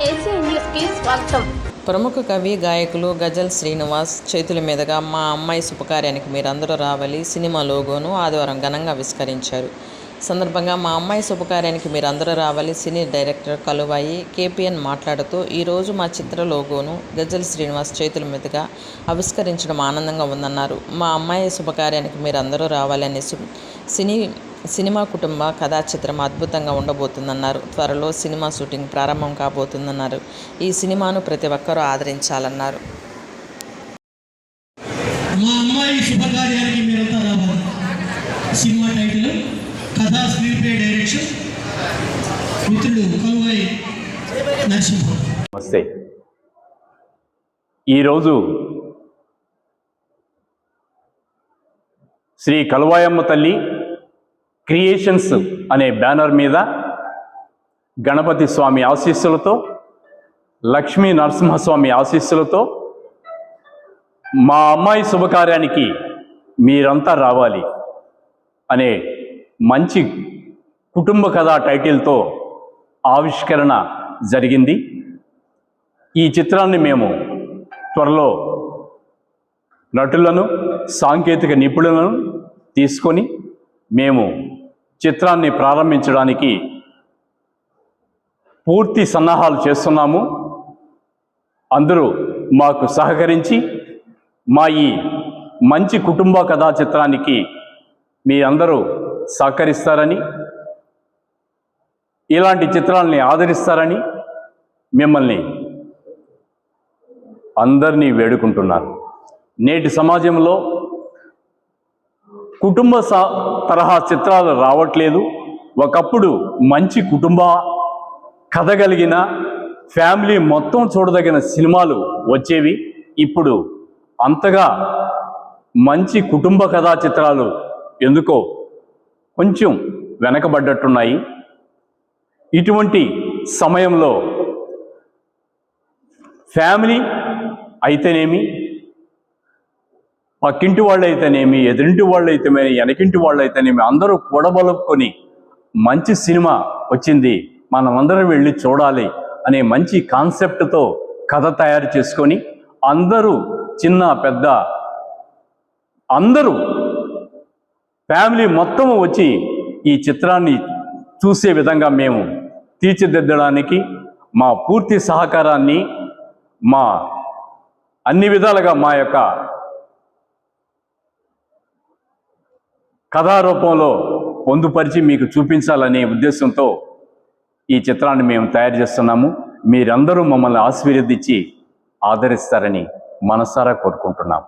AC news కి స్వాగతం. ప్రముఖ కవి గాయకులు గజల్ శ్రీనివాస్ చేతుల మీదుగా మా అమ్మాయి శుభకార్యానికి మీరందరూ రావాలి సినిమా లోగోను ఆదివారం ఘనంగా ఆవిష్కరించారు. సందర్భంగా మా అమ్మాయి శుభకార్యానికి మీరందరూ రావాలి సినీ డైరెక్టర్ కలువాయి కేపీఎన్ మాట్లాడుతూ, ఈరోజు మా చిత్ర లోగోను గజల్ శ్రీనివాస్ చేతుల మీదుగా ఆవిష్కరించడం ఆనందంగా ఉందన్నారు. మా అమ్మాయి శుభకార్యానికి మీరందరూ రావాలి అనే సినిమా కుటుంబ కథా చిత్రం అద్భుతంగా ఉండబోతుందన్నారు. త్వరలో సినిమా షూటింగ్ ప్రారంభం కాబోతుందన్నారు. ఈ సినిమాను ప్రతి ఒక్కరూ ఆదరించాలన్నారు. మా అమ్మాయి శుభకార్యానికి మీరంతా రావాలి. సినిమా టైటిల్, కథ, స్క్రీన్ ప్లే, డైరెక్షన్ మిత్రుడు కలువాయి నరసింహ. నమస్తే. ఈరోజు శ్రీ కలువాయమ్మ తల్లి క్రియేషన్స్ అనే బ్యానర్ మీద గణపతి స్వామి ఆశీస్సులతో, లక్ష్మీ నరసింహస్వామి ఆశీస్సులతో మా అమ్మాయి శుభకార్యానికి మీరంతా రావాలి అనే మంచి కుటుంబ కథా టైటిల్తో ఆవిష్కరణ జరిగింది. ఈ చిత్రాన్ని మేము త్వరలో నటులను, సాంకేతిక నిపుణులను తీసుకొని మేము చిత్రాన్ని ప్రారంభించడానికి పూర్తి సన్నాహాలు చేస్తున్నాము. అందరూ మాకు సహకరించి మా ఈ మంచి కుటుంబ కథా చిత్రానికి మీ అందరూ సహకరిస్తారని, ఇలాంటి చిత్రాలని ఆదరిస్తారని మిమ్మల్ని అందరినీ వేడుకుంటున్నాను. నేటి సమాజంలో కుటుంబ తరహా చిత్రాలు రావట్లేదు. ఒకప్పుడు మంచి కుటుంబ కథ కలిగిన, ఫ్యామిలీ మొత్తం చూడదగిన సినిమాలు వచ్చేవి. ఇప్పుడు అంతగా మంచి కుటుంబ కథా చిత్రాలు ఎందుకో కొంచెం వెనకబడ్డట్టున్నాయి. ఇటువంటి సమయంలో ఫ్యామిలీ అయితేనేమి, పక్కింటి వాళ్ళు అయితేనేమి, ఎదురింటి వాళ్ళు అయితేనేమి, వెనకింటి వాళ్ళు అయితేనేమి, అందరూ కూడబలుపుకొని మంచి సినిమా వచ్చింది, మనమందరం వెళ్ళి చూడాలి అనే మంచి కాన్సెప్ట్తో కథ తయారు చేసుకొని అందరూ, చిన్న పెద్ద అందరూ ఫ్యామిలీ మొత్తం వచ్చి ఈ చిత్రాన్ని చూసే విధంగా మేము తీర్చిదిద్దడానికి మా పూర్తి సహకారాన్ని, మా అన్ని విధాలుగా మా యొక్క కథారూపంలో పొందుపరిచి మీకు చూపించాలనే ఉద్దేశంతో ఈ చిత్రాన్ని మేము తయారు చేస్తున్నాము. మీరందరూ మమ్మల్ని ఆశీర్వదించి ఆదరిస్తారని మనసారా కోరుకుంటున్నాం.